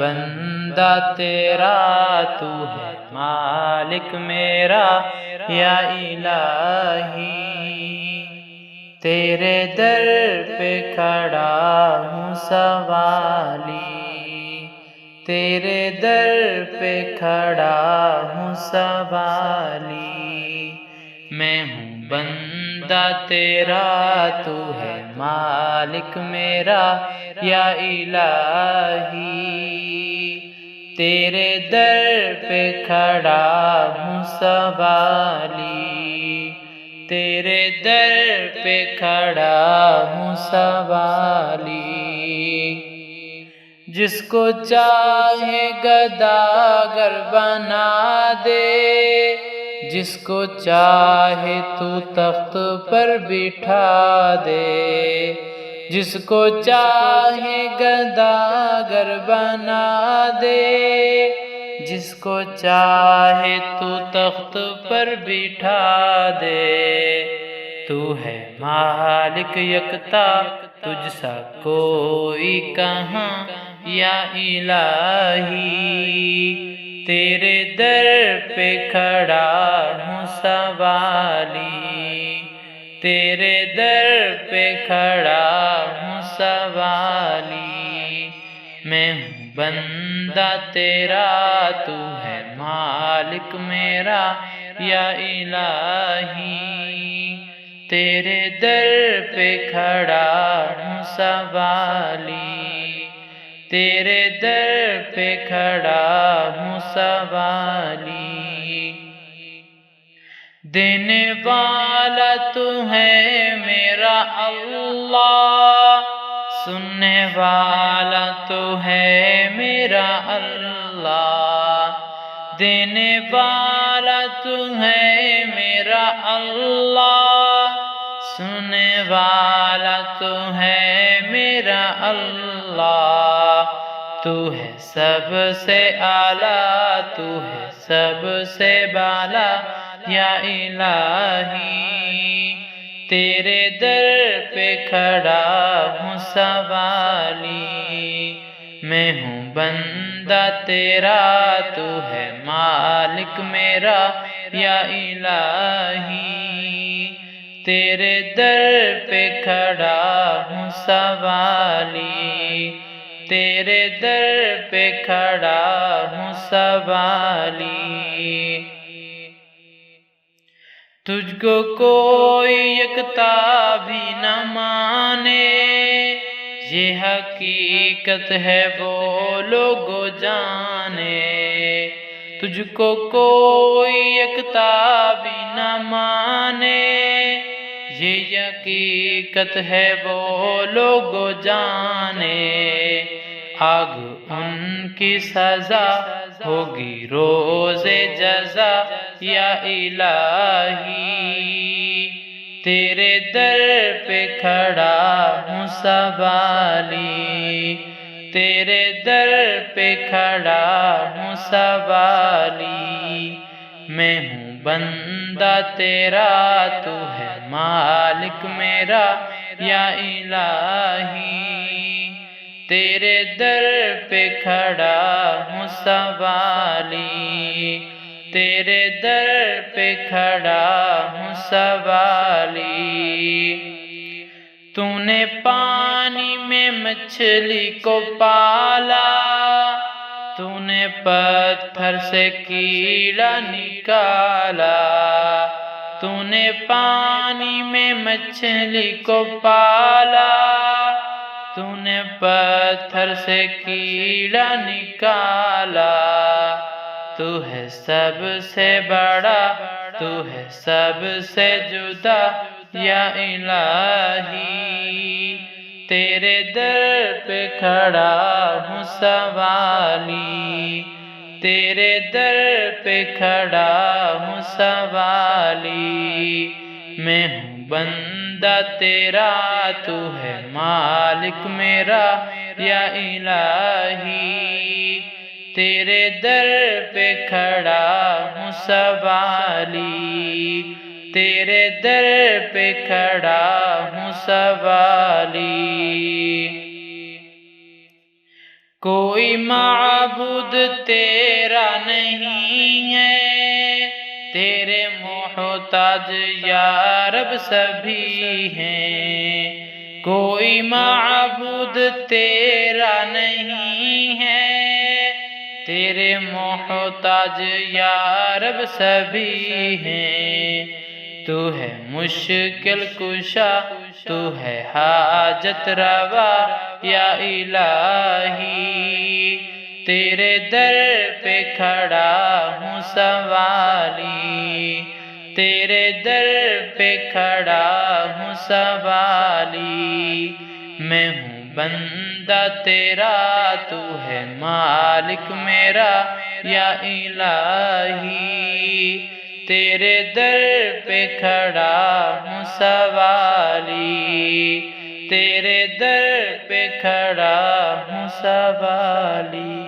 بندہ تیرا، تو ہے مالک میرا یا الہی، تیرے در پہ کھڑا ہوں سوالی، تیرے در پہ کھڑا ہوں سوالی، میں ہوں بندہ تیرا، تو ہے مالک میرا یا الہی، تیرے در پہ کھڑا ہوں سوالی، تیرے در پہ کھڑا ہوں سوالی، جس کو چاہے گداگر بنا دے، جس کو چاہے تو تخت پر بٹھا دے، جس کو چاہے گداگر بنا دے، جس کو چاہے تو تخت پر بٹھا دے، تو ہے مالک یکتا، تجھ سا کوئی کہاں یا الہی، تیرے در پہ کھڑا ہوں سوالی، تیرے در پہ کھڑا ہوں سوالی، میں ہوں بندہ تیرا، تو ہے مالک میرا یا الہی، تیرے در پہ کھڑا ہوں سوالی، تیرے در پہ کھڑا ہوں سوالی، دینے والا تو ہے میرا اللہ، سننے والا تو ہے میرا اللہ، دینے والا تو ہے میرا اللہ، سننے والا تو ہے میرا اللہ، تو ہے سب سے اعلیٰ، تو ہے سب سے بالا یا الہی، تیرے در پہ کھڑا ہوں سوالی، میں ہوں بندہ تیرا، تو ہے مالک میرا یا الہی، تیرے در پہ کھڑا ہوں سوالی، تیرے در پہ کھڑا ہوں سوالی، تجھ کو کوئی یکتا بھی نہ مانے، یہ حقیقت ہے وہ لوگ جانے، تجھ کو کوئی یکتا بھی نہ مانے، یہ حقیقت ہے وہ لوگ جانے، آگ ان کی سزا ہوگی روز جزا یا الہی، تیرے در پہ کھڑا ہوں سوالی، تیرے در پہ کھڑا ہوں سوالی، میں ہوں بندہ تیرا، تو ہے مالک میرا یا الہی، تیرے در پہ کھڑا ہوں سوالی، تیرے در پہ کھڑا ہوں سوالی، تو نے پانی میں مچھلی کو پالا، تو نے پتھر سے کیڑا نکالا، تو نے پانی میں مچھلی کو پالا، تو نے پتھر سے کیڑا نکالا، تو ہے سب سے بڑا، تو ہے سب سے جدا یا الہی، تیرے در پہ کھڑا ہوں سوالی، تیرے در پہ کھڑا ہوں سوالی، میں ہوں بندہ تیرا، تو ہے مالک میرا یا الہی، تیرے در پہ کھڑا ہوں سوالی، تیرے در پہ کھڑا ہوں سوالی، کوئی معبود تیرا نہیں ہے، تیرے محتاج یا رب سبھی ہیں۔ کوئی معبود تیرا نہیں ہے، تیرے محتاج یا رب سبھی ہیں۔ تو ہے مشکل کشا، تو ہے حاجت روا یا الہی، تیرے در پہ کھڑا ہوں سوالی، تیرے در پہ کھڑا ہوں سوالی۔ میں ہوں بندہ تیرا، تو ہے مالک میرا یا الہی، تیرے در پہ کھڑا ہوں سوالی، تیرے در پہ کھڑا ہوں سوالی۔